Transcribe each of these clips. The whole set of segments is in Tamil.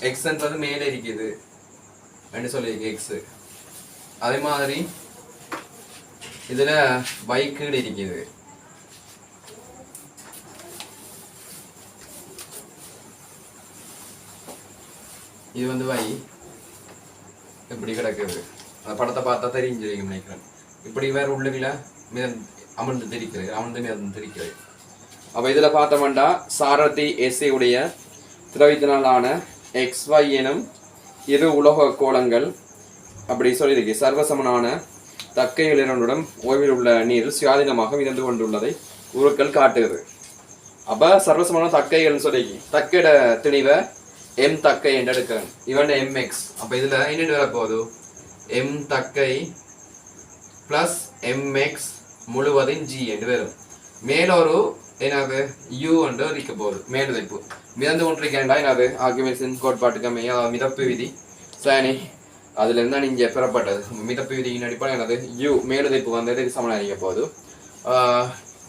எக்ஸ்ன்றது மேலே இருக்குது என்று சொல்லியிருக்கு எக்ஸ். அதே மாதிரி இதுல y கீழே இருக்குது. இது வந்து y இப்படி கிடக்குது. அந்த படத்தை பார்த்தா தெரிஞ்சிருக்கும் நினைக்கிறேன். இப்படி வேற உள்ளுக்குள்ள அமர்ந்து தெரிக்கிறது. அப்ப இதுல பார்த்தோம்னா சாரதி எஸ்ஏ உடைய திரவியத்தினாலான XY எனும் இரு உலோக கோளங்கள் அப்படி சொல்லியிருக்கு. சர்வசமனான தக்கைகள் இரண்டுடன் ஓய்வில் உள்ள நீரில் சுயாதீனமாக மிதந்து கொண்டுள்ளதை உருக்கள் காட்டுகிறது. அப்ப சர்வசமான தக்கைகள் சொல்லி தக்கையோட திணிவை M தக்கை என்று எடுக்கிறேன். இவன் MX. அப்ப இதுல என்ன வர போகுது? M தக்கை பிளஸ் MX முழுவதும் G என்று வரும். மேல ஒரு என்னது U என்று இருக்க போகுது. மேலுதைப்பு மிதந்து கொண்டிருக்கிறேன்டா என்னது ஆர்குமென்ட்ஸின் கோட்பாட்டுக்கு அமைய மிதப்பு விதி சரி அதுல இருந்தா நீங்க பெறப்பட்டது. மிதப்பு விதியின் அடிப்படை என்னது U மேலுதைப்பு வந்து எதுக்கு சமன் அளிக்க போகுது?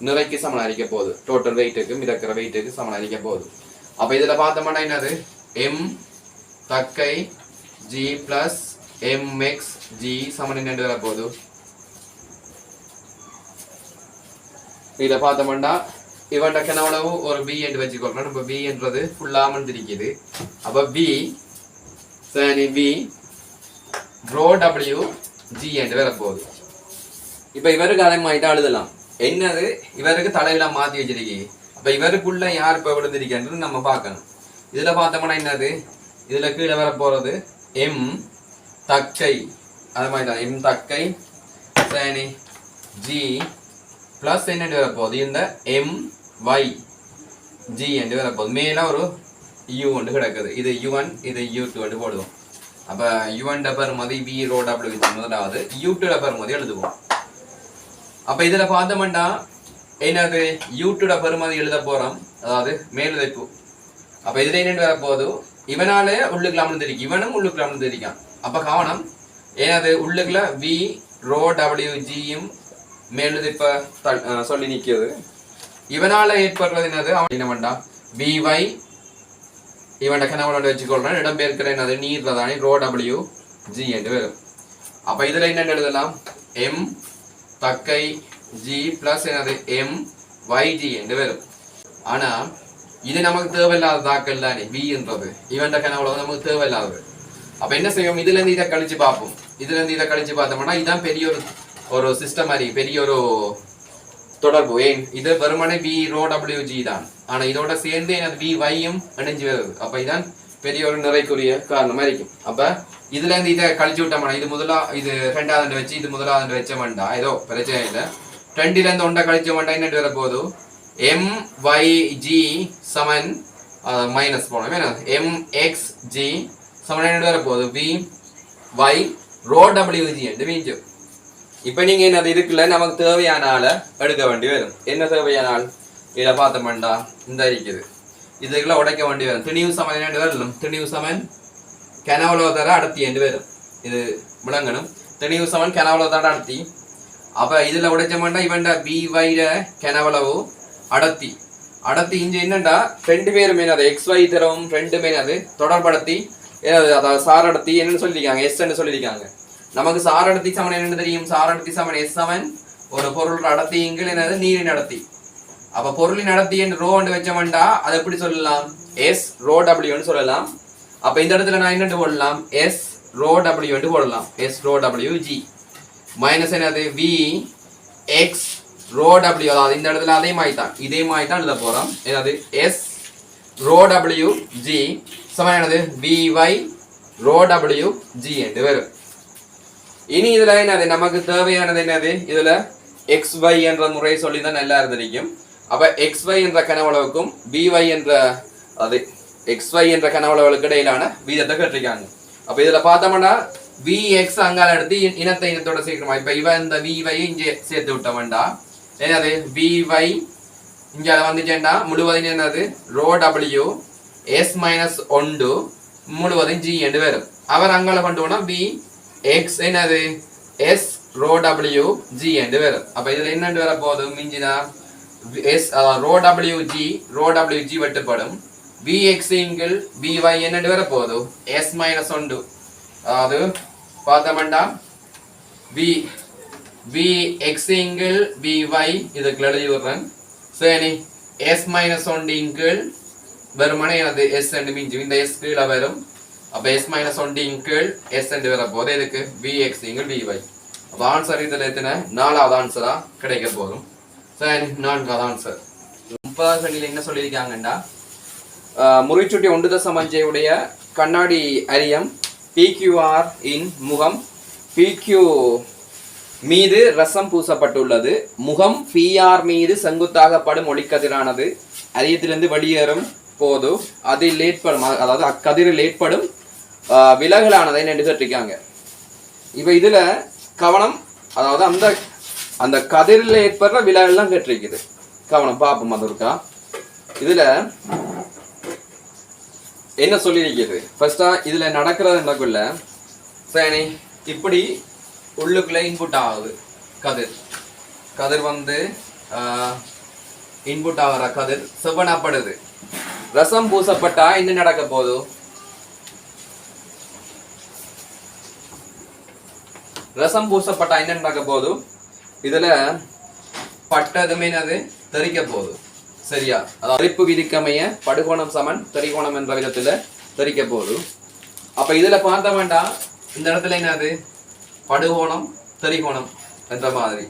நிறைக்கு சமன் அளிக்க போகுது. டோட்டல் வெயிட்டுக்கு மிதக்கிற வெயிட்டுக்கு சமன் அளிக்க போகுது. அப்ப இதுல பார்த்தோம்னா என்னது M தக்கை G பிளஸ் MX G சமன் என்ன வர போகுது? இதை பார்த்தோம்னா இவன் கனவுளவு ஒரு B என்று வச்சுக்கொள்றோம். நம்ம B என்றது ஃபுல்லா அமர்ந்திருக்குது. அப்ப B சரி B ரோ W G என்று வர போகுது. இப்ப இவருக்கு அதை மாயிட்டா எழுதலாம். என்னது இவருக்கு தலையெல்லாம் மாத்தி வச்சிருக்கீங்க. அப்ப இவருக்குள்ள யார் இப்ப விழுந்திருக்கின்றது நம்ம பார்க்கணும். இதுல பார்த்தோம்னா என்னது இதுல கீழே வர போறது M தக்கை அது மாதிரி தான் M தக்கை சரி G பிளஸ் என்ன வர போகுது? இந்த MY G என்று வர போகுது. மேல ஒரு U ஒன்று கிடக்குது. இது U1 இது U2 என்று போடுவோம். அப்ப U1 பெறுமதி B ரோ W முதலாவது U2 பெறுமதி எழுதுவோம். அப்ப இதுல பார்த்தோம்னா என்னது U2 பெறுமதி எழுத போறோம். அதாவது மேலுதைப்பு. அப்ப இதுல என்ன வர போகுது? இவனாலே உள்ளுக்குள்ள அமர்ந்திருக்கு. இவனும் உள்ளுக்குள்ள அமர்ந்திருக்கான். அப்ப கவனம் ஏனது உள்ளுக்குள்ள V ரோ WGயும் மேலுதைப்ப சொல்லி நிற்கிறது. இவனால ஏற்படுறது என்னது அவன் என்ன பண்ணா BY இவன் கனவுல வச்சுக்கொள்றான். இடம்பெயர்க்கிற என்னது நீர்தானே ரோ WG என்று வரும். அப்ப இதுல என்ன எழுதலாம்? M தக்கை G பிளஸ் என்னது MYG என்று வரும். ஆனா இது நமக்கு தேவையில்லாத தாக்கல் தானே B என்றது. இவன் கனவுல நமக்கு தேவையில்லாதது. அப்ப என்ன செய்வோம்? இதுல இருந்து இதை கழிச்சு பார்ப்போம். இதுல இருந்து இதை கழிச்சு பார்த்தோம்னா இதான் பெரிய ஒரு சிஸ்டம் மாதிரி பெரிய ஒரு தொடர்பு. ஏன் இது வெறுமனே B ரோ WG தான். ஆனா இதோட சேர்ந்து எனது BYயும் இணைஞ்சு வருது. அப்ப இதான் பெரிய ஒரு நிறைக்குரிய காரணமா இருக்கும். அப்ப இதுல இருந்து இதை கழிச்சு விட்டோம்னா இது ரெண்டாவது வச்சு இது முதலாவது வச்ச வேண்டாம். ஏதோ பிரச்சனை இல்லை. ரெண்டுல இருந்து ஒன்றை கழிச்ச வேண்டாம். என்ன வர போது MYG சமன் மைனஸ் போனோம். MXG சமன் என்ன வர போகுது? BY ரோ WG என்று மீஞ்சு. இப்ப நீங்க என்ன இருக்குல்ல நமக்கு தேவையான ஆளை எடுக்க வேண்டி வரும். என்ன தேவையான ஆள்? இதை பார்த்தோம்டா இந்த இருக்குது. இதுக்குள்ள உடைக்க வேண்டி வரும். திணிவு சமன் என்ன வரணும்? திணிவு சமன் கனவுலோதர அடர்த்தி என்று வரும். இது விளங்கணும். திணிவு சமன் கனவுலோதர அடர்த்தி. அப்ப இதுல உடைச்சோம்னா இவன் BY கனவுளவு அடர்த்தி இங்க என்னண்டா ரெண்டு பேருமே அது XY தரவும் ரெண்டுமே அது தொடர்படுத்தி அதாவது சார் அடர்த்தி என்னன்னு சொல்லியிருக்காங்க S ன்னு சொல்லியிருக்காங்க. நமக்கு சார் அடர்த்தி சமன் என்னன்னு தெரியும்? சார் அடர்த்தி சமன் S சமன் ஒரு பொருள் அடர்த்தி இங்கே என்னது நீரின் அடர்த்தி. அப்ப பொருளின் அடர்த்தி என்று ரோ என்று வச்சோம்டா அது எப்படி சொல்லலாம்? S ரோ W ன்னு சொல்லலாம். அப்ப இந்த இடத்துல நான் என்னன்னு போடலாம்? S ரோ W என்று போடலாம். S ரோ WG மைனஸ் என்னது V X ரோ W. அதாவது இந்த இடத்துல இதே மாதிரி தான் எழுத போறோம். என்னது S ரோ WG சமன் என்னது BY ரோ WG என்று வரும். இனி இதுல என்னது நமக்கு தேவையானது என்னது? இதுல XY என்ற முறையை சொல்லிதான் நல்லா இருந்திருக்கும். அப்ப XY என்ற கனவளவுக்கும் BY என்ற அது XY என்ற கனவளவுக்கு இடையிலான வீதத்தை கேட்டிருக்காங்க. அப்ப இதுல பார்த்தோம்னா VX அங்கால எடுத்து இனத்தோட சேர்க்கணுமா? இப்ப இவன் இந்த VY இங்க சேர்த்து விட்டவன்டா என்னது VY இங்க வந்துட்டேன்டா முழுவதும் என்னது ரோ W S மைனஸ் 1 முழுவதும் G என்று வரும். அவர் அங்கால கொண்டு போனா VX என்னது S ரோ WG என்று வரும். அப்ப இதுல என்னன்னு வர போகுது? மிஞ்சினா S ரோ WG வெட்டுப்படும் Vx இன்கிள் Vy என்னண்டு வர போகுது s மைனஸ் 1 அதாவது பார்த்தோம்னா Vx இன்கிள் Vy இதுக்கு எழுதி விடுறேன் சரி s மைனஸ் 1 இன்கிள் வெறுமனே அது s என்று மிஞ்சும் இந்த s கீழே வரும் அப்ப s மைனஸ் 1 இன்கிள் s என்று வர போகுது இதுக்கு Vx இன்கிள் Vy அப்ப ஆன்சர் இதுல எத்தனை நாலாவது ஆன்சரா கிடைக்க போதும் சரி நான்காவது ஆன்சர் 30வது கேள்வியில என்ன சொல்லியிருக்காங்கன்னா முறிச்சுட்டி 1.5 உடைய கண்ணாடி அரியம் PQR இன் முகம் PQ மீது ரசம் பூசப்பட்டுள்ளது முகம் PR மீது செங்குத்தாக படும் ஒளிக்கதிரானது அரியத்திலிருந்து வெளியேறும் போது அதில் ஏற்படும் அதாவது அக்கதிரில் ஏற்படும் விலகலானதை நின்று கேட்டிருக்காங்க இப்ப இதுல கவனம் அதாவது அந்த அந்த கதிரில் ஏற்படுற விலகல் தான் கேட்டிருக்குது கவனம் பார்ப்போம் அது இருக்கா இதுல என்ன சொல்லியிருக்கிறது ஃபர்ஸ்டா இதுல நடக்கிறது என்னக்குள்ள சரி இப்படி உள்ளுக்குள்ள இன்புட் ஆகுது கதிர் வந்து இன்புட் ஆகிற கதிர் செவ்வனப்படுது ரசம் பூசப்பட்டா என்ன நடக்க போகுது ரசம் பூசப்பட்டா என்ன நடக்க போகுது இதுல பட்டதுமே அது தெரிக்க போகுது சரியா அதாவது அரிப்பு விதிக்கமைய படுகோணம் சமன் தெரிகோணம் என்ற விதத்துல தெரிக்க போகுது அப்ப இதுல பார்த்த வேண்டாம் இந்த இடத்துல என்னது படுகோணம் தெரிகோணம் என்ற மாதிரி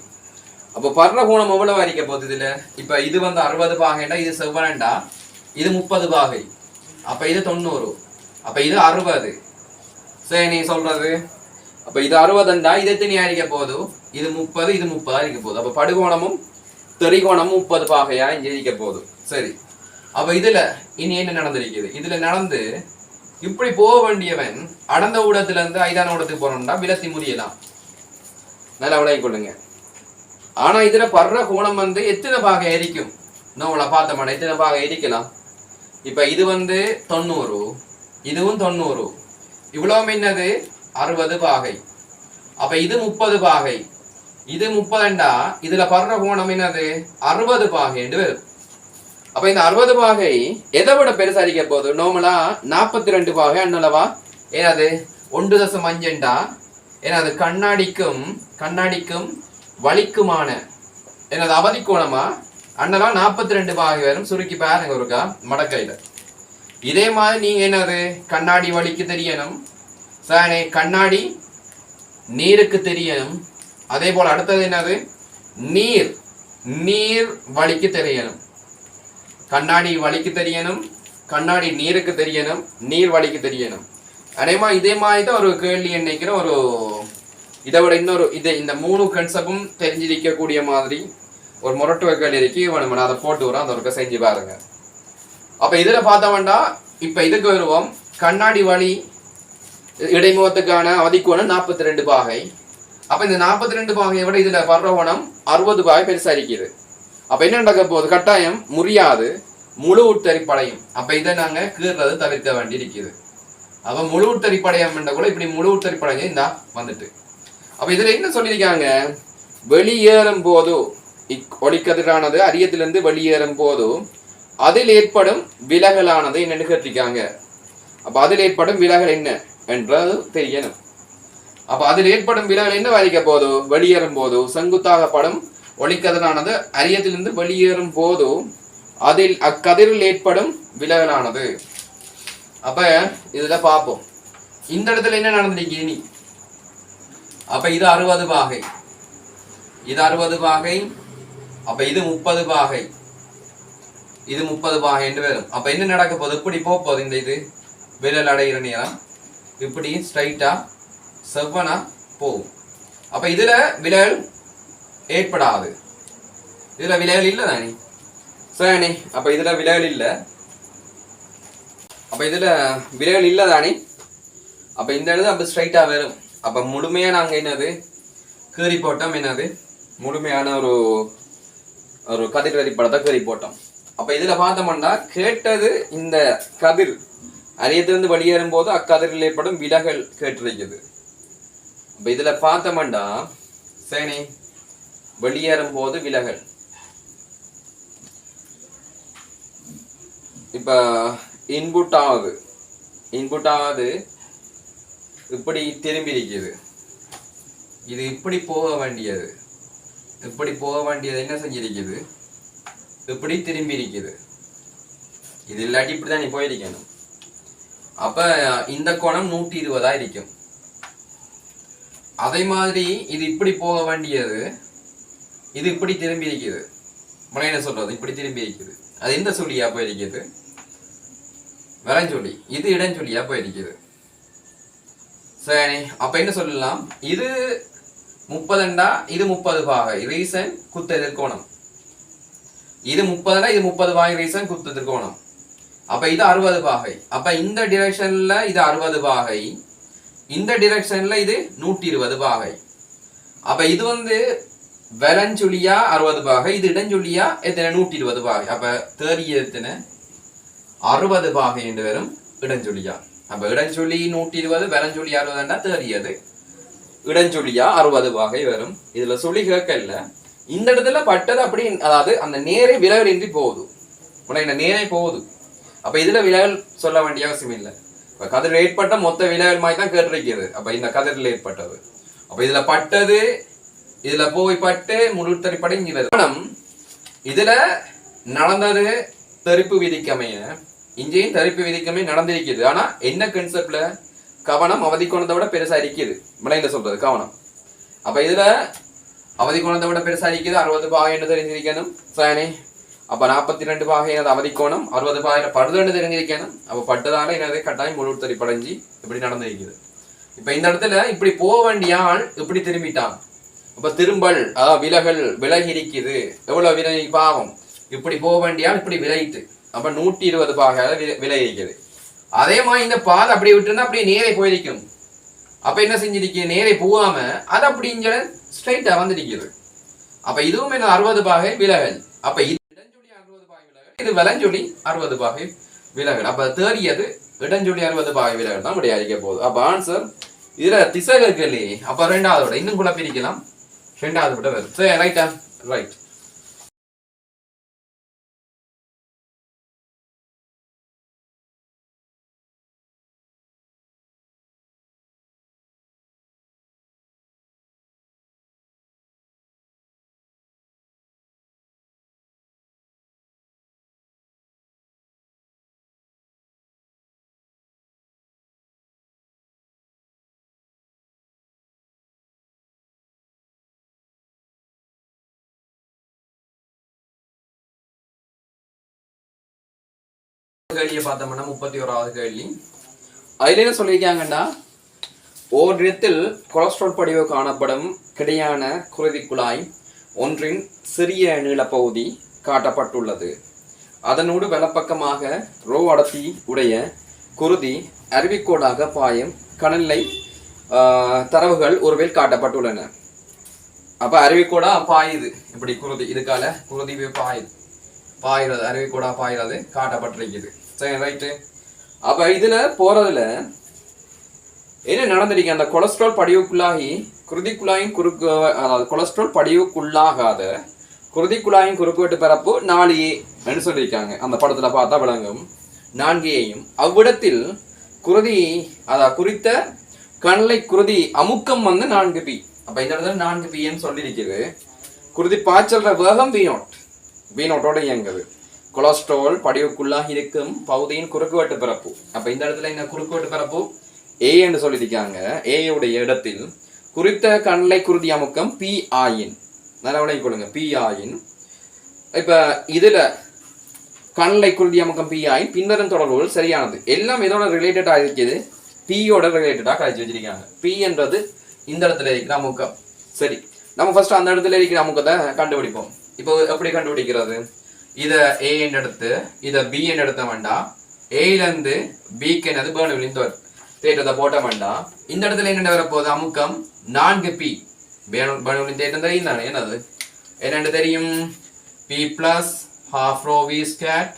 அப்ப பர்ற கோணம் எவ்வளவு அரிக்க போகுது இதுல இப்ப இது வந்து 60 பாகைண்டா இது செவ்வனண்டா இது 30 பாகை அப்ப இது 90 அப்ப இது 60 சரி நீ சொல்றது அப்ப இது 60ண்டா இது எத்தனை அரிக்க போகுது இது 30 இது 30 அரிக்க போகுது அப்ப படுகோணமும் தெரிகோணமும் 30 பாகையா இங்க இருக்க போகுது சரி அப்ப இதுல இனி என்ன நடந்திருக்குது இதுல நடந்து இப்படி போக வேண்டியவன் அடர்ந்த ஊடகத்துல இருந்து ஐதான ஊடகத்துக்கு போறோம்னா விலத்தி முறியலாம் நல்லா விளங்கிக் கொள்ளுங்க ஆனா இதுல படுற கோணம் வந்து எத்தனை பாகை எரிக்கும் நம்மள பார்த்தோம்னா எத்தனை பாகை எரிக்கலாம் இப்ப இது வந்து 90 இதுவும் 90 இவ்வளவு என்னது 60 பாகை அப்ப இது 30 பாகை இது 30ண்டா இதுல படுற கோணம் என்னது 60 பாகை என்று வரும் அப்ப இந்த 60 பாகை எதை விட பெருசா இருக்க போகுது நார்மலா 42 பாகை அண்ணளவா ஏனாது 1.5ண்டா ஏனாது கண்ணாடிக்கும் வலிக்குமான ஏனாது அவதி கோணமா அண்ணலா 42 பாகை வரும் சுருக்கி பாருங்க ஒருக்கா மடக்கையில இதே மாதிரி நீங்க என்னது கண்ணாடி வலிக்கு தெரியணும் சானே கண்ணாடி நீருக்கு தெரியணும் அதே போல அடுத்தது என்னது நீர் வலிக்கு தெரியணும் கண்ணாடி வலிக்கு தெரியணும் கண்ணாடி நீருக்கு தெரியணும் நீர் வலிக்கு தெரியணும் அதேமா இதே மாதிரி தான் ஒரு கேள்வி நினைக்கிற ஒரு இதை விட இன்னொரு இந்த 3 கன்செப்டும் தெரிஞ்சிருக்கக்கூடிய மாதிரி ஒரு முரட்டு கேள்வி இருக்கு வேணும் அதை போட்டு வரோம் அந்த ஒரு செஞ்சு பாருங்க அப்ப இதுல பார்த்தோம்னா இப்ப இதுக்கு வருவோம் கண்ணாடி வலி இடைமுகத்துக்கான அவதிக்கோணம் 42 பாகை அப்ப இந்த 42 பாகையை விட இதுல பர்றகோணம் 60 பாகை பெருசா இருக்குது அப்ப என்ன நடக்க போகுது கட்டாயம் முறியாது முழு உட்தரிப்படையும் அப்ப இதை நாங்க கீறது தவிர்க்க வேண்டி இருக்குது அப்ப முழு உட்தரிப்படையம் கூட இப்படி முழு உட்தரிப்படையும் இந்தா வந்துட்டு அப்ப இதுல என்ன சொல்லியிருக்காங்க வெளியேறும் போது ஒளிக்கதிரானது அரியத்திலிருந்து வெளியேறும் போது அதில் ஏற்படும் விலகலானது என்னன்னு கேட்டிருக்காங்க அப்ப அதில் ஏற்படும் விலகல் என்ன என்றது தெரியணும் அப்ப அதில் ஏற்படும் விலகல் என்ன வரைக்க போது வெளியேறும் போது செங்குத்தாக படும் ஒளிக்கதிரானது அரியத்திலிருந்து வெளியேறும் போது அதில் அக்கதிரில் ஏற்படும் விலகலானது அப்ப இதுல பார்ப்போம் இந்த இடத்துல என்ன நடந்திருக்கு இனி அப்ப இது 60 பாகை இது 60 பாகை அப்ப இது 30 பாகை இது 30 பாகை என்று வரும் அப்ப என்ன நடக்க போகுது இப்படி போகுது இந்த இது விலகல் அடைகிற நேரம் இப்படி ஸ்ட்ரைட்டா செவ்வனா போகும் அப்ப இதுல விலகல் ஏற்படாது இதுல விலகல் இல்ல தானே சரி அப்ப இதுல விலகல் இல்ல அப்ப இதுல விலகல் இல்ல தானே அப்ப இந்த இடத்துல அப்ப ஸ்ட்ரைட்டா வரும் அப்ப முழுமையா நாங்க என்னது கீறி போட்டோம் என்னது முழுமையான ஒரு கதிர் வரிப்படத்தை கீறி போட்டோம் அப்ப இதுல பார்த்தோம்னா கேட்டது இந்த கதிர் அரியத்திலிருந்து வெளியேறும் போது அக்கதிரில் ஏற்படும் விலகல் கேட்டிருக்குது அப்ப இதுல பார்த்தோம்னா சரி வெளியேறும் போது விலகல் இப்ப இன்புட் ஆகுது இப்படி திரும்பி இருக்குது. இது இப்படி போக வேண்டியது என்ன செஞ்சிருக்குது, இப்படி திரும்பி இருக்குது. இது இல்லாட்டி இப்படிதான் நீ போயிருக்கணும். அப்ப இந்த கோணம் 120 இருக்கும். அதே மாதிரி இது இப்படி போக வேண்டியது இது இப்படி திரும்பி இருக்குது. என்ன சொல்றது, இப்படி திரும்பி இருக்குது. அது எந்த சொல்லியா போயிருக்குது, வலஞ்சொல்லி. இது இடஞ்சொல்லியா போயிருக்குது. சரி, அப்ப என்ன சொல்லலாம், இது 30 இது 30 பாகை ரீசன் குத்த எதிர்கோணம். இது 30 இது 30 பாகை ரீசன் குத்த எதிர்கோணம். அப்ப இது 60 பாகை. அப்ப இந்த டிரெக்ஷன்ல இது 60 பாகை, இந்த டிரெக்ஷன்ல இது 120 பாகை. அப்ப இது வலஞ்சொல்லியா 60 பாகை, இது இடஞ்சொல்லியா எத்தனை 120 பாகை. அப்ப தேறிய எத்தனை 60 பாகை என்று வரும் இடஞ்சொல்லியா. அப்ப இடஞ்சொல்லி 120 வலஞ்சொல்லி 60 தேறியது இடஞ்சொல்லியா 60 பாகை வரும். இதுல சொல்லி கேட்கல, இந்த இடத்துல பட்டது அப்படி, அதாவது அந்த நேரே விலகல் இன்றி போகுது. இந்த நேரே போகுது. அப்ப இதுல விலகல் சொல்ல வேண்டிய அவசியம் இல்லை. இப்ப கதிரில் ஏற்பட்ட மொத்த விலகல் மாதிரி தான் கேட்டிருக்கிறது. அப்ப இந்த கதிரில் ஏற்பட்டது. அப்ப இதுல பட்டது, இதுல போய் பட்டு முழுத்தறிப்படை இதுல நடந்தது தெறிப்பு விதிக்கமைய, இங்கேயும் தெறிப்பு விதிக்கமைய நடந்திருக்குது. ஆனா என்ன கான்செப்ட்ல கவனம் அவதி கோணத்தை விட பெருசா இருக்குது. விளைந்த சொல்றது கவனம். அப்ப இதுல அவதி கோணத்தை விட பெருசா இருக்குது. 60 பாகை என்று தெரிஞ்சிருக்கணும். சரி, அப்ப 42 பாகை எனது அவதி கோணம், 60 பாகையில படுதுன்னு தெரிஞ்சிருக்கணும். அப்ப பட்டதால எனது கட்டாயம் முழு தெறிப்படைஞ்சி இப்படி நடந்திருக்குது. இப்ப இந்த இடத்துல இப்படி போக வேண்டிய ஆள் இப்படி திரும்பிட்டான். அப்ப திரும்பல், விலகல், விலகி இருக்குது. எவ்வளவு விலகி பாவம், இப்படி போக வேண்டிய ஆள் இப்படி விலகிட்டு. அப்ப 120 பாகை விலகி இருக்குது. அதே மாதிரி இந்த பாதை அப்படி விட்டுருந்தா அப்படியே நேரே போயிருக்கும். அப்ப என்ன செஞ்சிருக்கு, நேரே போகாம அது அப்படி இங்க ஸ்ட்ரைட்டா வந்துருக்குது. அப்ப இதுவும் என்ன 60 பாகை விலகல். அப்ப இது இடஞ்சொல்லி 60 பாகை விலகல், இது வலஞ்சொல்லி 60 பாகை விலகல். அப்ப தேறியது இடஞ்சொல்லி 60 பாகை விலகல் தான் விடையாளிக்க போகுது. அப்ப ஆன்சர் இதுல திசைகள். அப்ப 2வது விட இன்னும் கூட பிரிக்கலாம். 2வது விட வரும். சரி, ரைட்டா? ரைட். கேள்வியை பார்த்தோம்னா 31வது கேள்வி. அதுல என்ன சொல்லியிருக்காங்கன்னா, ஓரிடத்தில் கொலஸ்ட்ரால் படிவு காணப்படும் கிடையான குருதி குழாய் ஒன்றின் சிறிய நீளப்பகுதி காட்டப்பட்டுள்ளது. அதனோடு வலப்பக்கமாக ரோ அடர்த்தி உடைய குருதி அருவிக்கோடாக பாயும் கணநிலை தரவுகள் ஒருவேல் காட்டப்பட்டுள்ளன. அப்ப அருவிக்கோடா பாயுது இப்படி குருதி, இதுக்கால குருதி பாயிறது, அருவிக்கோடா பாயிறது காட்டப்பட்டிருக்குது. சரி, ரைட்டு. அப்ப இதுல போறதுல என்ன நடந்திருக்கு, அந்த கொலஸ்ட்ரால் படிவுக்குள்ளாகி குருதி குழாயின் குறுக்கு, அதாவது கொலஸ்ட்ரால் படிவுக்குள்ளாகாத குருதி குழாயின் குறுக்குவெட்டு பரப்பு 4A என்று சொல்லியிருக்காங்க. அந்த படத்துல பார்த்தா விளங்கும். 4Aயும் அவ்விடத்தில் குருதி, அதாவது குறித்த கணலை குருதி அமுக்கம் 4P. அப்ப இந்த இடத்துல 4Pன்னு சொல்லியிருக்குது. குருதி பாய்ச்சல்ற வேகம் V0 இயங்குது. கொலஸ்ட்ரால் படிவுக்குள்ளாக இருக்கும் பகுதியின் குறுக்குவெட்டு பரப்பு. அப்ப இந்த இடத்துல என்ன குறுக்குவெட்டு பரப்பு A என்று சொல்லியிருக்காங்க. A உடைய இடத்தில் குறித்த கணலை குருதி அமுக்கம் P ஆயின், நல்லா விளங்கிக் கொள்ளுங்க, P ஆயின். இப்ப இதுல கணலை குருதி அமுக்கம் P ஆயின் பின்வரும் தொடர்புகள் சரியானது. எல்லாம் இதோட ரிலேட்டடா இருக்குது, P-யோட ரிலேட்டடா கழிச்சு வச்சிருக்காங்க. P என்றது இந்த இடத்துல இருக்கிற அமுக்கம். சரி, நம்ம ஃபர்ஸ்ட் அந்த இடத்துல இருக்கிற அமுக்கத்தை கண்டுபிடிப்போம். இப்போ எப்படி கண்டுபிடிக்கிறது, இத A என்று எடுத்து இத B என்று எடுத்த வேண்டாம், A-ல இருந்து B-க்கு என்னது பேர்னுவிலின் தேற்றத்தை போட்ட வேண்டாம். இந்த இடத்துல என்ன வரப்போகுது, அமுக்கம் 4P. பேர்னுவிலின் தேற்றம் தெரியும் தானே, என்னன்னு தெரியும், P plus half rho V squared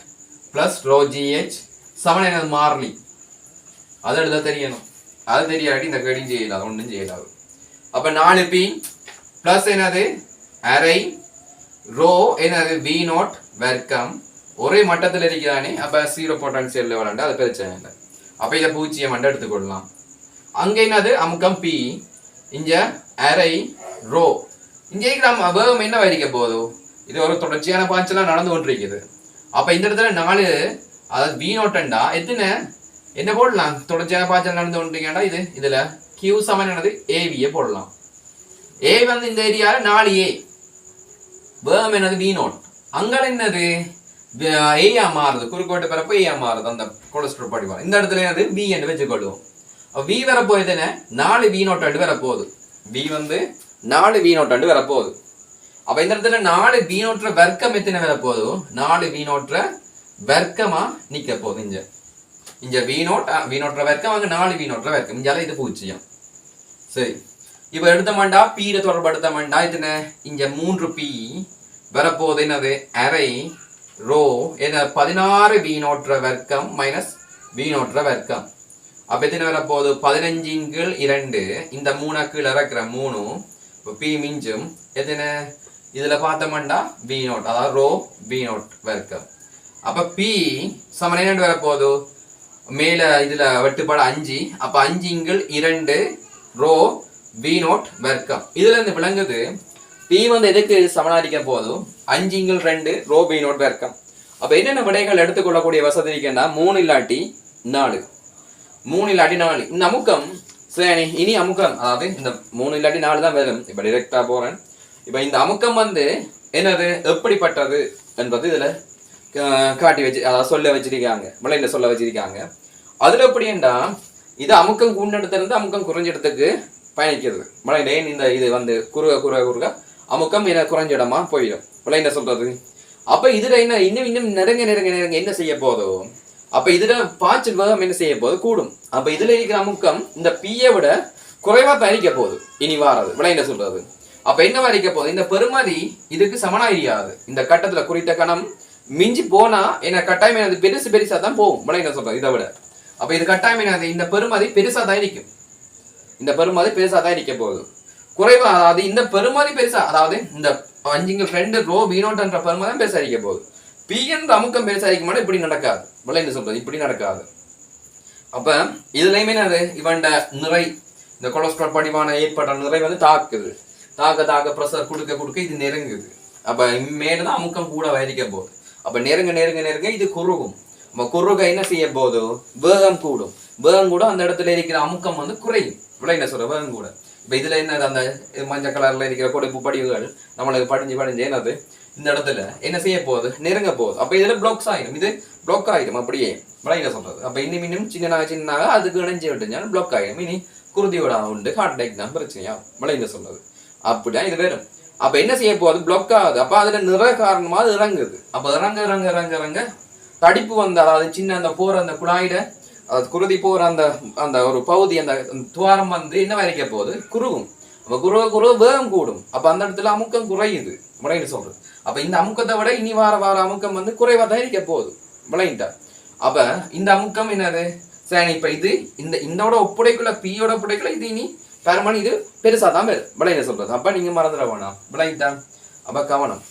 plus rho GH சமன் என்னது மாறிலி. அது எடுத்தா தெரியணும். அது தெரியாட்டி இந்த கேள்வியும் செய்யலாது, ஒன்றும் செய்யலாது. அப்ப 4P பிளஸ் என்னது அரை ரோ என்னது V0 வர்க்கம் ஒரே மட்டத்தில் இருக்கிறானே அப்ப ஜீரோ பொட்டன்சியல் லெவல் அது பிரச்சனை இல்லை. அப்ப இதை பூஜ்ஜியம் எடுத்துக்கொள்ளலாம். அங்க என்னது அமுக்கம் பி, இங்க அரை ரோ. இங்க இருக்கிற வேகம் என்ன வரைக்க போதோ இது ஒரு தொடர்ச்சியான பாய்ச்சலாம் நடந்து கொண்டிருக்குது. அப்ப இந்த இடத்துல 4 அதாவது பி நோட்டண்டா எத்தனை என்ன போடலாம்? தொடர்ச்சியான பாய்ச்சல் நடந்து கொண்டிருக்கா இது இதுல கியூ சமன் என்னது ஏவியை போடலாம். ஏ வந்து இந்த ஏரியால 4A, வேகம் என்னது பி நோட். அங்க என்னது ஏயா மாறுது, குறுக்கோட்டு பிறப்பு ஏயா மாறுது அந்த கொலஸ்ட்ரால் படிவார். இந்த இடத்துல என்னது பி என்று வச்சுக்கொள்வோம். வி வரப்போகுது என்ன 4 வி நோட் வரப்போகுது. வி வந்து 4 வி நோட் வரப்போகுது. அப்ப இந்த இடத்துல 4 வி நோட்ற வர்க்கம் எத்தனை வரப்போகுது? 4 வி நோட்ற வர்க்கமா நிக்க போகுது. இங்க வி நோட்ற வர்க்கம், அங்க 4 வி நோட்ற வர்க்கம். இங்கால இது பூஜ்ஜியம். சரி, இப்ப எடுத்தமாண்டா பீட தொடர்படுத்தமாண்டா எத்தனை? இங்க 3 பி வரப்போகுது என்னது அரை ரோ என்ன 16 வி நோட்ற வர்க்கம் மைனஸ் வி நோட்ற வர்க்கம். அப்ப எத்தனை வரப்போகுது? 15/2. இந்த 3 கீழே இறக்குற 3 பி மிஞ்சும் எத்தனை? இதுல பார்த்தோம்னா வி நோட், அதாவது ரோ வி நோட் வர்க்கம். அப்ப பி சமன் என்ன வரப்போகுது? மேல இதுல வெட்டுப்பாடு 5. அப்ப 5/2 ரோ வி நோட் வர்க்கம். இதுல இருந்து விளங்குது பி வந்து எதுக்கு சமனாரிக்க போதும்? 5/2 ரோ வி நோட் வர்க்கம். அப்ப என்னென்ன விடைகள் எடுத்துக்கொள்ளக்கூடிய வசதி இருக்குன்னா 3 இல்லாட்டி 4, 3 இல்லாட்டி 4. இந்த அமுக்கம் சரி, இனி அமுக்கம் அதாவது இந்த 3 இல்லாட்டி 4 தான் வரும். இப்ப டிரெக்டா போறேன். இப்ப இந்த அமுக்கம் வந்து என்னது எப்படிப்பட்டது என்பது இதுல காட்டி வச்சு அதாவது சொல்ல வச்சிருக்காங்க, விளையில சொல்ல வச்சிருக்காங்க. அதுல எப்படின்னா இது அமுக்கம் கூண்டெடுத்திருந்து அமுக்கம் குறைஞ்ச பயணிக்கிறது. விளையில இந்த இது வந்து குறுக அமுக்கம் என்ன குறைஞ்ச இடமா போயிடும் விளையில சொல்றது. அப்ப இதுல என்ன இன்னும் நெருங்க என்ன செய்ய போதோ அப்ப இதுல பாய்ச்சல் வேகம் என்ன செய்ய போது? கூடும். அப்ப இதுல இருக்கிற அமுக்கம் இந்த பியை விட குறைவா தணிக்க போகுது. இனி வாரது விளையில சொல்றது. அப்ப என்ன வரைக்க போகுது? இந்த பெருமதி இதுக்கு சமனாரியாது. இந்த கட்டத்துல குறித்த கணம் மிஞ்சி போனா என்ன கட்டாயம் என்னது பெருசா தான் போகும் விளையில சொல்றது இதை விட. அப்ப இது கட்டாயம் என்னது இந்த பெருமதி பெருசா தான் இருக்கும். இந்த பெருமதி பெருசா தான் இருக்க போகுது. குறைவா அதாவது இந்த பெருமதி பெருசா அதாவது இந்த 5/2 ரோ வி நோட் என்ற பெருமதி தான் பெருசா இருக்க போகுது. பி என்ற அமுக்கம் பெருசா இருக்க மாட்டோம். இப்படி நடக்காது விளையில சொல்றது, இப்படி நடக்காது. அப்ப இதுலயுமே என்னது இவன்ட நிறை இந்த கொலஸ்ட்ரால் படிவான ஏற்பட்ட நிறை வந்து தாக்க ப்ரெஷர் கொடுக்க இது நெருங்குது. அப்ப மேலதான் அமுக்கம் கூட வரைக்க போகுது. அப்ப நெருங்க இது குறுகும். நம்ம குறுக என்ன செய்ய போது? வேகம் கூடும். வேகம் கூட அந்த இடத்துல இருக்கிற அமுக்கம் வந்து குறையும் விளையில சொல்ற வேகம் கூட. இப்ப இதுல என்ன அந்த மஞ்சள் கலர்ல இருக்கிற கொடைப்பு படிவுகள் நம்மளுக்கு படிஞ்சு என்னது இந்த இடத்துல என்ன செய்ய போகுது? நெருங்க போகுது. அப்ப இதுல பிளாக்ஸ் ஆயிடும், இது பிளாக் ஆயிடும் அப்படியே விளையில சொல்றது. அப்ப இன்னும் சின்னதாக அதுக்கு இணைஞ்சு விட்டுஞ்சாலும் பிளாக் ஆயிடும். இனி குருதியோட உண்டு ஹார்ட் அட்டாக் தான் பிரச்சனையா விளையில சொல்றது. அப்படிதான் இது வரும். அப்ப என்ன செய்ய போகுது? பிளாக் ஆகுது. அப்ப அதுல நிற காரணமா அது இறங்குது. அப்ப இறங்க தடிப்பு வந்து அதாவது சின்ன அந்த போற அந்த குழாயிட அது குருதி போற அந்த ஒரு பகுதி அந்த துவாரம் வந்து என்ன வரைக்க போகுது? குறுகும். அப்ப குறுக வேகம் கூடும். அப்ப அந்த இடத்துல அமுக்கம் குறையுது விளையிட்டு சொல்றது. அப்ப இந்த அமுக்கத்தை விட இனி வார அமுக்கம் வந்து குறைவா தான் இருக்க போகுது விளையிட்டா. அப்ப இந்த அமுக்கம் என்னது? சரி, இப்ப இது இந்தோட ஒப்புடைக்குள்ள பியோட ஒப்புடைக்குள்ள இது இனி பெருமன் இது பெருசா தான் விளையில சொல்றது. அப்ப நீங்க மறந்துட வேணாம் விளையிட்டா. அப்ப கவனம்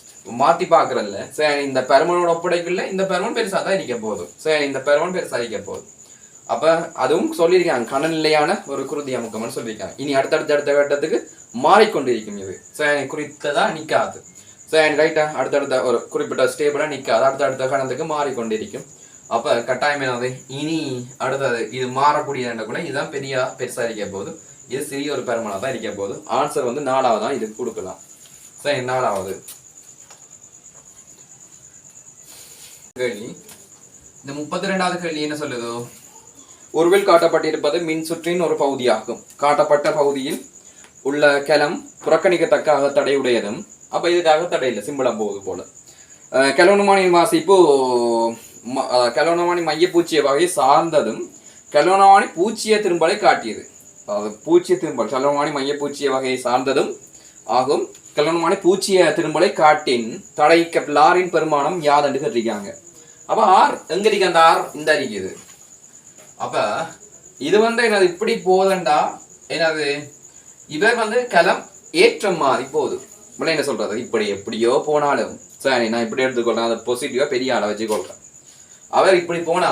மாத்தி பாக்குறல்ல. சரி, இந்த பெருமனோட ஒப்புடைக்குள்ள இந்த பெருமன் பெருசா தான் இருக்க போகுது. சரி, இந்த பெருமன் பெருசா இருக்க போகுது. அப்ப அதுவும் சொல்லியிருக்காங்க கனநிலையான ஒரு குருதி அமுக்கம்னு சொல்லியிருக்காங்க. இனி அடுத்த கட்டத்துக்கு மாறிக்கொண்டிருக்கும் இது. சரி, குறித்ததா நிக்காது. சரி, ரைட்டா அடுத்தடுத்த ஒரு குறிப்பிட்ட ஸ்டேபிளா நிக்காது. அடுத்த கணத்துக்கு மாறிக்கொண்டிருக்கும். அப்ப கட்டாயம் என்னது? இனி அடுத்தது இது மாறக்கூடிய கூட இதுதான் பெருசா இருக்க போகுது. இது சிறிய ஒரு பெருமனா தான் இருக்க போகுது. ஆன்சர் வந்து 4வது தான் இது கொடுக்கலாம். சரி, 4வது கேள்வி. இந்த 32வது கேள்வி என்ன சொல்லுது? ஒருவில் காட்டப்பட்டிருப்பது மின் சுற்றின் ஒரு பகுதியாகும். காட்டப்பட்ட பகுதியில் உள்ள கலம் புறக்கணிக்கத்தக்க அகத்தடையுடையதும். அப்ப இதுக்கு அகத்தடை இல்லை, சிம்பிளம் போகுது போல. கெலோனமானியின் வாசிப்பு கெலோனமானி மையப்பூச்சிய வகையை சார்ந்ததும் கெலோனமானி பூச்சிய திரும்பலை காட்டியது. அதாவது பூச்சிய திரும்பல் கெலோனமானி மையப்பூச்சிய வகையை சார்ந்ததும் ஆகும். கெலோனமானி பூச்சிய திரும்பலை காட்டின் தடை லாரின் பெருமானம் யாதென்று கேட்டிருக்காங்க. அப்ப ஆர் எங்க இருக்கு? அந்த ஆர் இந்த இருக்குது. அப்ப இது வந்து என்னது இப்படி போதண்டா என்னது இவர் வந்து கலம் ஏற்றம் மாறி போகுது. இப்படி என்ன சொல்றது, இப்படி எப்படியோ போனாலும் சரி நான் இப்படி எடுத்துக்கொள்றேன், அதை பாசிட்டிவா பெரிய ஆளை வச்சுக்கொள்றேன். அவர் இப்படி போனா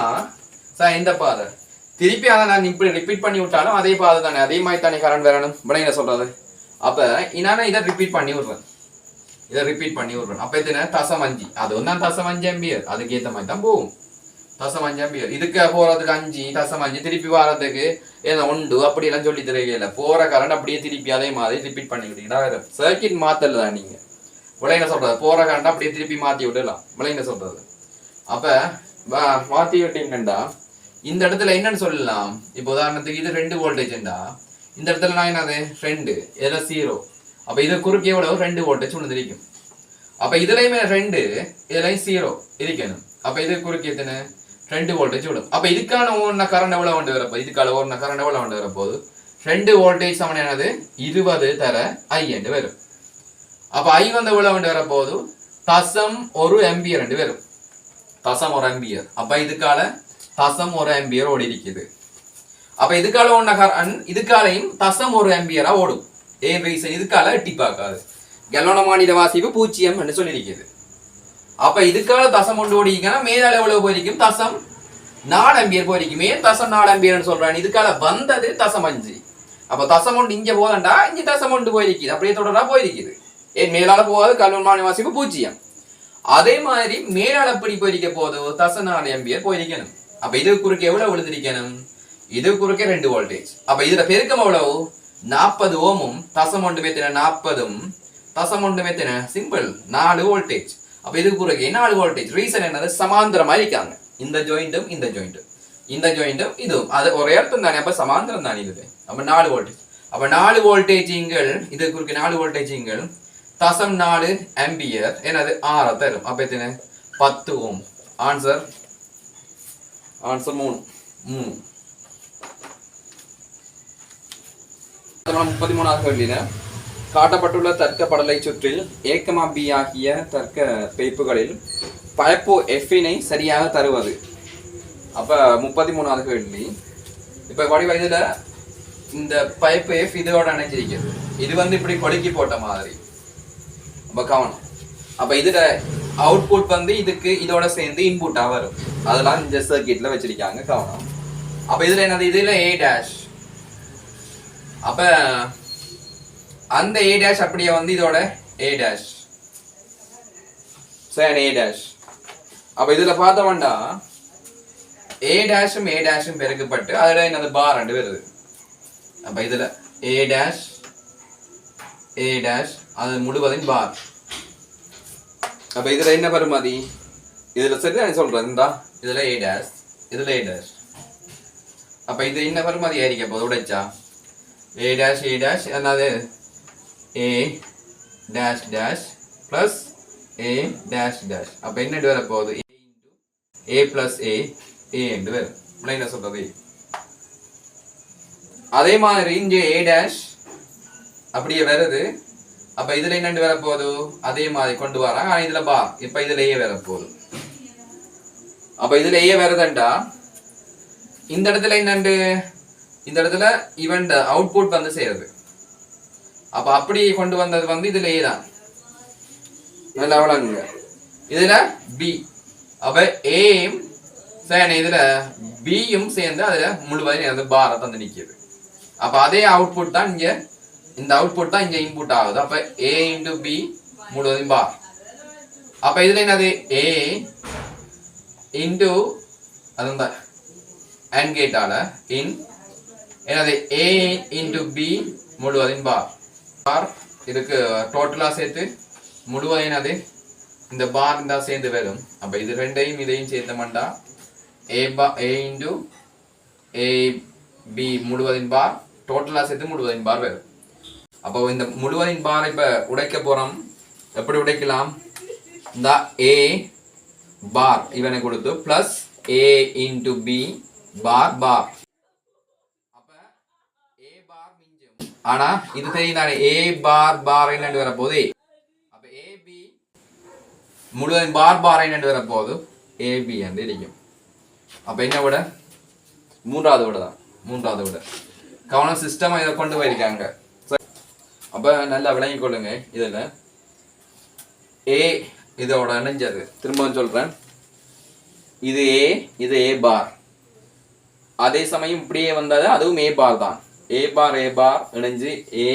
சார் இந்த பாதை திருப்பி அதை நான் இப்படி ரிப்பீட் பண்ணி விட்டாலும் அதே பாதை தானே, அதே மாதிரி தானே கரண்ட் வரணும். இப்படி என்ன சொல்றது, அப்ப நான் இதை ரிப்பீட் பண்ணி விடுறேன், அப்ப எத்தனை தசம் 5, அது தான் தசம் 5 ஆம்பியர், அதுக்கு ஏற்ற மாதிரி தான் போகும். தசம் 5 ஆம்பியர் இதுக்கு போறதுக்கு 5 தசம் 5 திருப்பி வாரத்துக்கு ஏன்னா 1 அப்படி எல்லாம் சொல்லி தெரியல. போற கரண்ட் அப்படியே திருப்பி அதே மாதிரி ரிப்பீட் பண்ணிக்கிட்டீங்கன்னா சர்க்கிட் மாத்தல தான் நீங்க. இவ்வளவு என்ன சொல்றது, போற கரண்ட் அப்படியே திருப்பி மாத்தி விடலாம். இவ்வளவு என்ன சொல்றது, அப்ப மாத்தி விட்டீங்கன்னா இந்த இடத்துல என்னன்னு சொல்லலாம். இப்போ உதாரணத்துக்கு இது 2 வோல்டேஜ்டா, இந்த இடத்துல நான் என்னது 2 இதுல 0, அப்ப இது குறுக்கே எவ்வளவு 2 வோல்டேஜ் ஒன்று இருக்கும். அப்ப இதுலயுமே 2 இதுலயும் 0 இருக்கணும். அப்ப இது குறுக்கே எத்தனை 2 வோல்டேஜ் விடும். அப்ப இதுக்கான ஓர்ன கரண்ட் எவ்வளவு கொண்டு வரப்போ, இதுக்கான ஓர்ன கரண்ட் எவ்வளவு கொண்டு வரப்போகுது 2 வோல்டேஜ் சமனானது 20 தர I என்று வரும். அப்ப I வந்து எவ்வளவு கொண்டு வரப்போகுது தசம் 1 ஆம்பியர் என்று வரும், தசம் 1 ஆம்பியர். அப்ப இதுக்கால தசம் 1 ஆம்பியர் ஓடி இருக்குது. அப்ப இதுக்கால ஓடின கரண்ட் இதுக்காலையும் தசம் 1 ஆம்பியரா ஓடும். ஏன் ரீசன், இதுக்கால எட்டி பார்க்காது, கெலோனமானிட வாசிப்பு 0 என்று சொல்லியிருக்கிறது. அப்ப இதுக்கால தசம் 1 ஓடிக்கன்னா மேலால எவ்வளவு போயிருக்கும் தசம் 4 ஆம்பியர் போயிருக்கும். ஏன் தசம் 4 ஆம்பியர்னு சொல்றான், இதுக்கால வந்தது தசம் 5. அப்ப தசம் 1 இங்க போதண்டா இங்க தசம் 1 போயிருக்குது, அப்படியே தொடரா போயிருக்குது. ஏன் மேலால போகாது, கெலோனமானிட வாசிப்பு 0. அதே மாதிரி மேலால எப்படி போயிருக்க போது தசம் 4 ஆம்பியர் போயிருக்கணும். அப்ப இது குறுக்கே எவ்வளவு விழுந்திருக்கணும், இது குறுக்கே 2 வோல்டேஜ். அப்ப இதுல பெருக்கம் எவ்வளவு 40 ஓமும் தசம் 1 மேத்தின 40ம் தசம் 1 மேத்தின சிம்பிள் 4 வோல்டேஜ். அப்ப இது குறுக்கே 4 வோல்டேஜ். ரீசன் என்னது, சமாந்தரமா இருக்காங்க, இந்த ஜாயிண்ட்டும் இந்த ஜாயிண்ட்டும் இந்த ஜாயிண்ட்டும் இதுவும் அது ஒரே அர்த்தம் தானே, அப்ப சமாந்தரம் தானே இது. அப்ப 4 வோல்டேஜ். அப்ப 4 வோல்டேஜ்கள் இது குறுக்கே 4 வோல்டேஜ்கள் தசம் 4 ஆம்பியர் என்னது 6 தரும். அப்ப எத்தனை 10 ஓம். ஆன்சர் 3. 33வது கேள்வியில காட்டப்பட்டுள்ள தர்க்க படலை சுற்றில் A, B ஆகிய தர்க்க பைப்புகளில் பைப்பு F-னை சரியாக தருவது. அப்ப 33வது கேள்வி. இப்ப வடிவ இதுல இந்த பைப்பு F இதோட இணைஞ்சிருக்கிறது, இது வந்து இப்படி கொலுக்கி போட்ட மாதிரி. அப்ப கவனம், அப்ப இதுல அவுட்புட் வந்து இதுக்கு இதோட சேர்ந்து இன்புட்டா வரும், அதெல்லாம் இந்த சர்க்கிட்ல வச்சிருக்காங்க, கவனம். அப்ப இதுல என்னது, இதுல A', அப்ப அந்த A' அப்படியே வந்து இதோட A', சரி A'. அப்ப இதுல பார்த்தோம்னா A'-ம் A'-ம் பெருக்கப்பட்டு அதுல என்னது பார் ரெண்டு வருது. அப்ப இதுல A', அது முழுவதும் பார். அப்ப இதுல என்ன பெறுமதி, இதுல சரி நான் சொல்றேன், இந்தா இதுல A', இதுல A'. அப்ப இது என்ன பெறுமதி ஆയിരിக்க போது உடைச்சா A', என்னது A', plus A'. அப்ப என்ன வர போகுது A plus A என்று வரும். என்ன சொல்றது, அதே மாதிரி இங்க A' அப்படியே வருது. அப்ப இதுல என்ன வர போகுது, அதே மாதிரி கொண்டு வராங்க, ஆனா இதுல பார். இப்ப இதுல A வர போகுது. அப்ப இதுல A வருதுண்டா இந்த இடத்துல என்னண்டு, இந்த இடத்துல இவன் அவுட்புட் வந்து சேருது. அப்ப அப்படி கொண்டு வந்தது வந்து இதுல A தான், நல்லா வழங்குங்க. இதுல B, அப்ப A-யும் சரி இதுல B-யும் சேர்ந்து அதுல முழுவதும் பாரை தந்து நிக்குது. அப்ப அதே அவுட்புட் தான் இங்க, இந்த அவுட்புட் தான் இங்க இன்புட் ஆகுது. அப்ப A into B முழுவதும் பார். அப்ப இதுல என்னது A into அதுதான் AND கேட்டால in என்னது A into B முழுவதும் பார். பார் இதுக்கு டோட்டலா சேர்த்து முழுவதும் என்னது இந்த பார் இருந்தா சேர்ந்து வரும். அப்ப இது ரெண்டையும் இதையும் சேர்த்தோம்னா A into A B முழுவதின் பார் டோட்டலா சேர்த்து முழுவதின் பார் வரும். அப்போ இந்த முழுவதின் பார் இப்ப உடைக்க போறோம். எப்படி உடைக்கலாம், இந்த A பார் இவனை கொடுத்து பிளஸ் A into B பார் பார். அப்ப A பார் மிஞ்சும், ஆனா இது தெரியுதானே A பார் பார் என்னன்னு வர போகுது. அப்ப AB முழுவதின் பார் பார் என்னன்னு வர போகுது AB என்று இருக்கும். அப்ப என்ன விட மூன்றாவது விட தான், மூன்றாவது விட கவனம் சிஸ்டம் இதை கொண்டு போயிருக்காங்க. அப்ப நல்லா விளங்கி கொள்ளுங்க. இதுல ஏ இதோட இணைஞ்சது. திரும்பவும் சொல்றேன், இது ஏ, இது ஏ பார். அதே சமயம் இப்படியே வந்தது, அதுவும் ஏ பார் தான். ஏ பார் இணைஞ்சு ஏ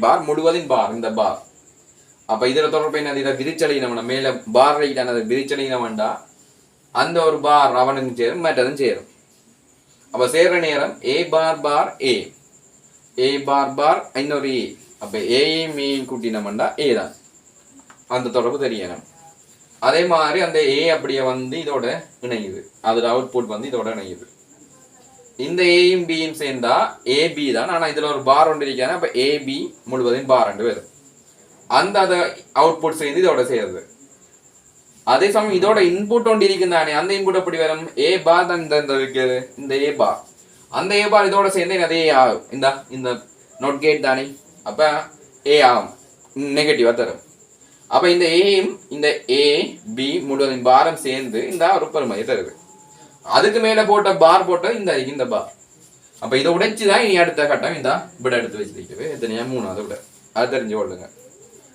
பார் முழுவதும் பார், இந்த பார். அப்ப இதுல தொடர்பு என்ன, இதை விரிச்சடையினவன மேல பார் ரைட்டானது விரிச்சடையினவன்டா அந்த ஒரு பார் அவனுக்கும் சேரும் மற்றதும் சேரும். அப்ப சேர்ற நேரம் ஏ பார் ஏ பார் இன்னொரு ஏ. அப்ப ஏயும் ஏயும் கூட்டினோம்டா ஏ தான். அந்த தொடர்பு தெரியணும். அதே மாதிரி அந்த ஏ அப்படியே வந்து இதோட இணையுது, அதோட அவுட்புட் வந்து இதோட இணையுது. இந்த ஏயும் பியும் சேர்ந்தா ஏபி தான். ஆனா இதுல ஒரு பார் ஒன்று இருக்காது. அப்ப ஏபி முழுவதும் பார் ரெண்டு பேரும் அந்த அதை அவுட்புட் சேர்ந்து இதோட சேருது. அதே சமயம் இதோட இன்புட் ஒன்று இருக்கும் தானே, அந்த இன்புட் எப்படி வரும், ஏ பார் தான் இந்த இருக்குது, இந்த ஏ பார். அந்த ஏ பார் இதோட சேர்ந்து அதே ஆகும். இந்த நோட் கேட் தானே, அப்ப ஏ ஆகும், நெகட்டிவா தரும். அப்ப இந்த ஏயும் இந்த ஏ பி முழுவதும் பாரம் சேர்ந்து இந்த ஒரு பெருமையை தருது. அதுக்கு மேல போட்ட பார் போட்டது இந்த பார். அப்ப இதை உடைச்சுதான் இனி அடுத்த கட்டம் இந்த விட எடுத்து வச்சிருக்கவே எத்தனையா, மூணாவது விட. அது தெரிஞ்சு கொள்ளுங்க.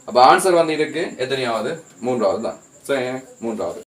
அப்ப ஆன்சர் வந்து இருக்கு எத்தனையாவது, மூன்றாவது தான். சரி, மூன்றாவது.